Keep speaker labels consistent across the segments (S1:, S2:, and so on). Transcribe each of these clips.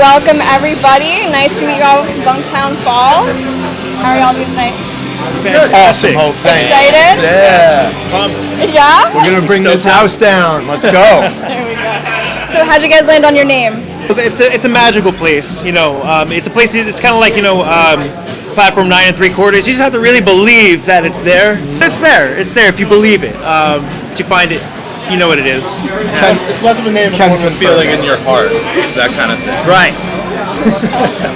S1: welcome everybody. Nice to meet you all from Bunktown Falls. How are y'all doing tonight?
S2: Awesome, Hope. Thanks.
S1: Excited?
S2: Yeah.
S3: Pumped.
S1: Yeah?
S2: We're going to bring this house down. Let's go.
S1: There we go. So how'd you guys land on your name?
S3: It's a magical place, you know. It's a place. It's kind of like, you know, platform 9 3/4. You just have to really believe that it's there. It's there. It's there if you believe it. If you find it, you know what it is.
S4: It's less of a name, more of a feeling in your heart, that kind of thing.
S3: Right.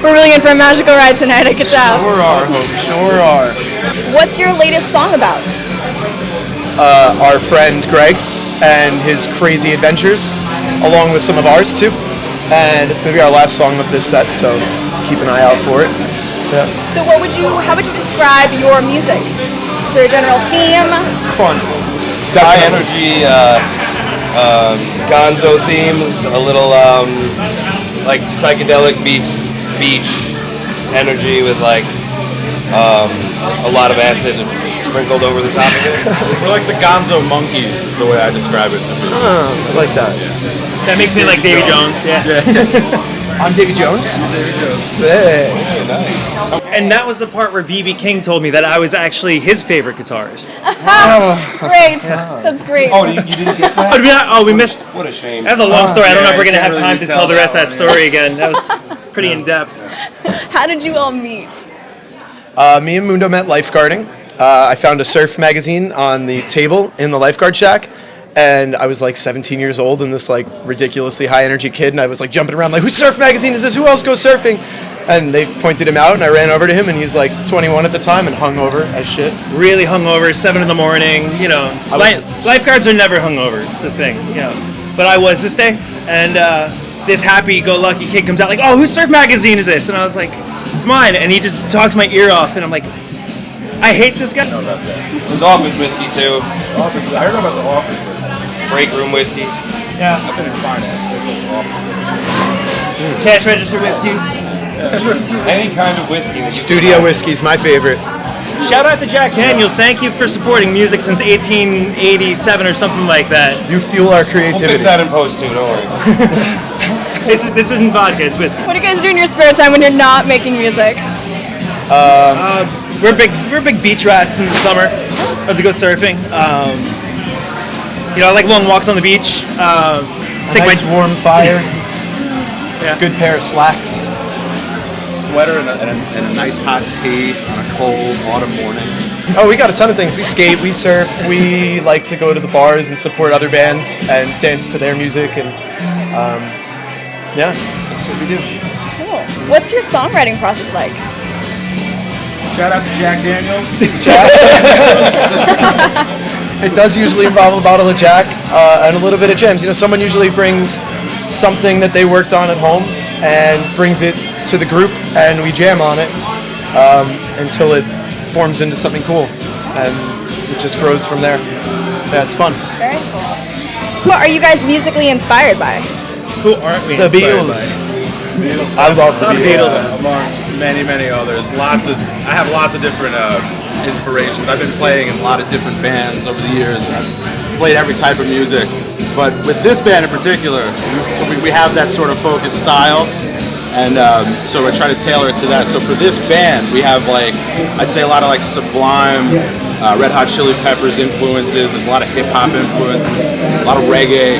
S1: We're really in for a magical ride tonight, I could tell.
S2: Sure are, Hope. Sure are.
S1: What's your latest song about?
S2: Our friend Greg and his crazy adventures, along with some of ours too. And it's going to be our last song of this set, so keep an eye out for it. Yeah.
S1: So how would you describe your music? Is there a general theme?
S2: Fun.
S5: High energy, gonzo themes, a little like psychedelic beach energy with like a lot of acid sprinkled over the top of it.
S4: We're like the gonzo monkeys is the way I describe it to be.
S2: Oh, I like that.
S4: Yeah.
S3: That makes me like Davy Jones. Yeah.
S2: I'm Davy Jones. Sick.
S3: And that was the part where B.B. King told me that I was actually his favorite guitarist.
S1: Great. That's great.
S5: Oh, you didn't get that?
S3: We missed.
S5: What a shame.
S3: That's a long story. I don't know if we're gonna
S4: can't
S3: have
S4: really
S3: time to tell the
S4: retell
S3: rest of
S4: that
S3: that story again. That was pretty in depth.
S1: How did you all meet?
S2: Me and Mundo met lifeguarding. I found a surf magazine on the table in the lifeguard shack, and I was like 17 years old and this like ridiculously high energy kid, and I was like jumping around like, whose surf magazine is this? Who else goes surfing? And they pointed him out, and I ran over to him, and he's like 21 at the time and hungover as shit.
S3: Really hungover, 7 in the morning. You know, lifeguards are never hungover. It's a thing, you know. But I was this day, and this happy-go-lucky kid comes out like, "Oh, whose surf magazine is this?" And I was like, "It's mine." And he just talks my ear off, and I'm like, "I hate this guy."
S5: There's office whiskey too.
S4: I heard about the office business.
S5: Break room whiskey.
S3: Yeah.
S4: I've been in finance. There's office business.
S3: Cash register whiskey.
S5: Any kind of whiskey.
S2: Studio whiskey's my favorite.
S3: Shout out to Jack Daniels. Thank you for supporting music since 1887 or something like that.
S2: You fuel our
S5: We'll
S2: creativity.
S5: fix that in post too, don't worry.
S3: This isn't vodka, it's whiskey.
S1: What do you guys do in your spare time when you're not making music?
S3: We're big beach rats in the summer. Love to go surfing. You know, I like long walks on the beach. Take
S2: Nice warm fire.
S3: Yeah.
S2: Good pair of slacks.
S4: Sweater and a nice hot tea on a cold autumn morning.
S2: Oh, we got a ton of things. We skate, we surf, we like to go to the bars and support other bands and dance to their music, and yeah, that's what we do.
S1: Cool. What's your songwriting process like?
S4: Shout out to Jack Daniels.
S2: It does usually involve a bottle of Jack and a little bit of gems. You know, someone usually brings something that they worked on at home and brings it to the group, and we jam on it until it forms into something cool, and it just grows from there. Yeah, it's fun.
S1: Very cool. Who are you guys musically inspired by?
S3: Who aren't we
S2: The
S3: inspired
S2: Beatles.
S3: by?
S2: I love the Beatles.
S4: Among many others. I have lots of different inspirations. I've been playing in a lot of different bands over the years, and I've played every type of music. But with this band in particular, so we have that sort of focused style, and so I try to tailor it to that. So for this band, we have like, I'd say a lot of like Sublime, Red Hot Chili Peppers influences. There's a lot of hip hop influences, a lot of reggae.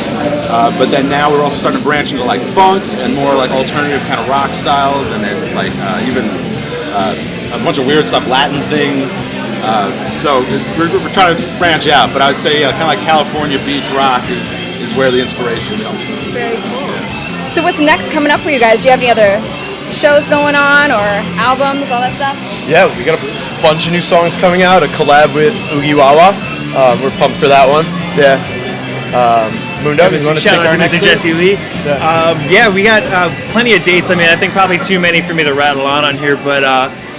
S4: But then now we're also starting to branch into like funk and more like alternative kind of rock styles, and then like even a bunch of weird stuff, Latin things. So we're trying to branch out. But I would say kind of like California beach rock is where the inspiration comes from.
S1: Very cool. So what's next coming up for you guys? Do you have any other shows going on or albums, all that stuff?
S2: Yeah, we got a bunch of new songs coming out, a collab with Oogie Wawa. We're pumped for that one. Yeah. Mundo, you want to take
S3: Shout out
S2: our
S3: to
S2: next
S3: Mr.
S2: list?
S3: Jesse Lee. Yeah, we got plenty of dates. I mean, I think probably too many for me to rattle on here, but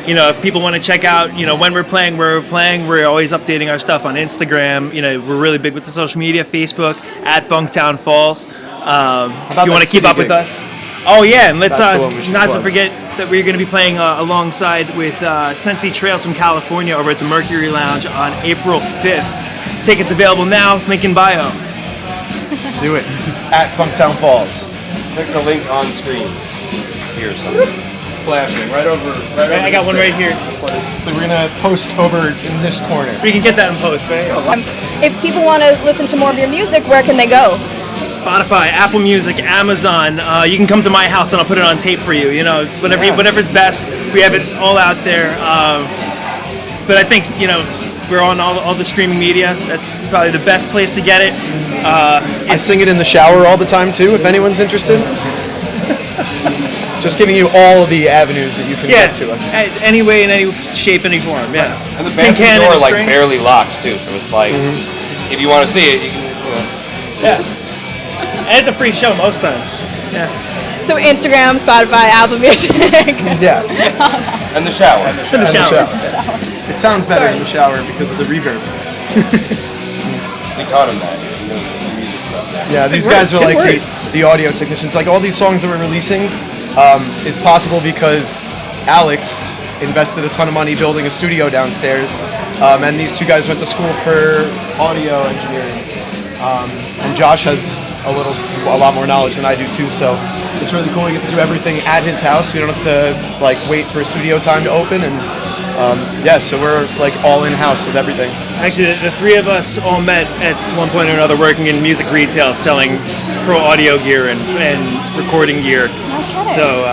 S3: you know, if people want to check out, you know, when we're playing, where we're playing, we're always updating our stuff on Instagram. You know, we're really big with the social media, Facebook, at Bunktown Falls. If you want to keep up with us. Oh, yeah, and let's
S2: That's the one we should
S3: not to
S2: plug.
S3: forget that we're going to be playing alongside with Sensi Trails from California over at the Mercury Lounge on April 5th. Tickets available now, link in bio.
S2: Do it. At Bunktown Falls.
S5: Click the link on screen. here some.
S4: Flashing right over.
S3: I got one right here.
S2: We're gonna post over in this corner.
S3: We can get that in post, right?
S1: If people want to listen to more of your music, where can they go?
S3: Spotify, Apple Music, Amazon. You can come to my house and I'll put it on tape for you. You know, it's whatever's best. We have it all out there. But I think we're on all the streaming media. That's probably the best place to get it.
S2: I sing it in the shower all the time too. If anyone's interested. Just giving you all of the avenues that you can get to us.
S3: Any way, in any shape, any form. Yeah.
S5: And the band door like barely locks too, so it's like if you want to see it, you can.
S3: Yeah. And it's a free show most times. Yeah.
S1: So Instagram, Spotify, Apple Music.
S2: Yeah.
S5: And the shower.
S3: In the shower.
S2: It sounds better in the shower because of the reverb.
S5: We taught him that. He knows the music stuff.
S2: Yeah, these guys are like the audio technicians. Like all these songs that we're releasing is possible because Alex invested a ton of money building a studio downstairs, and these two guys went to school for audio engineering. And Josh has a lot more knowledge than I do too, so it's really cool. We get to do everything at his house. We don't have to like wait for a studio time to open, and so we're like all in house with everything.
S3: Actually, the three of us all met at one point or another working in music retail, selling pro audio gear and recording gear.
S1: Okay.
S3: So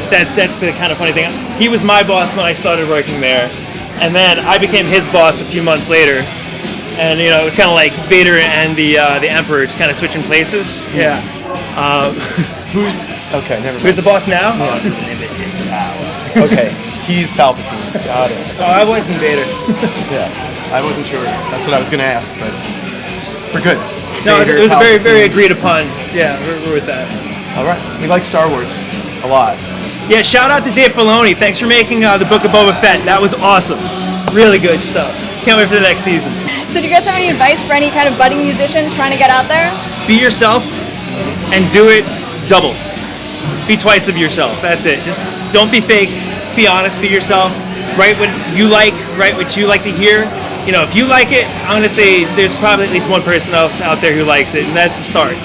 S3: that's the kind of funny thing. He was my boss when I started working there, and then I became his boss a few months later. And it was kind of like Vader and the Emperor just kind of switching places. Yeah. Who's the boss now?
S2: Okay, he's Palpatine. Got it.
S3: Oh, I wasn't Vader.
S2: Yeah, I wasn't sure. That's what I was going to ask, but we're good.
S3: No,
S2: Vader,
S3: it was a very,
S2: Palpatine.
S3: very agreed upon. Yeah, we're with that.
S2: All right, we like Star Wars a lot.
S3: Yeah, shout out to Dave Filoni. Thanks for making the Book of Boba Fett. That was awesome. Really good stuff. Can't wait for the next season.
S1: So do you guys have any advice for any kind of budding musicians trying to get out there?
S3: Be yourself and do it double. Be twice of yourself. That's it. Just don't be fake. Just be honest. Be yourself. Write what you like. Write what you like to hear. If you like it, I'm going to say there's probably at least one person else out there who likes it, and that's the start,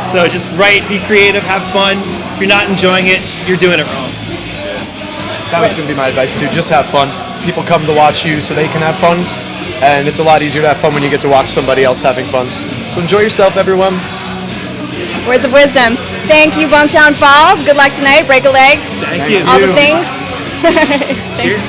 S3: So just write, be creative, have fun. If you're not enjoying it, you're doing it wrong.
S2: That was going to be my advice too. Just have fun. People come to watch you so they can have fun. And it's a lot easier to have fun when you get to watch somebody else having fun. So enjoy yourself, everyone.
S1: Words of wisdom. Thank you, Bunktown Falls. Good luck tonight. Break a leg.
S3: Thank you.
S1: All the things.
S3: Cheers.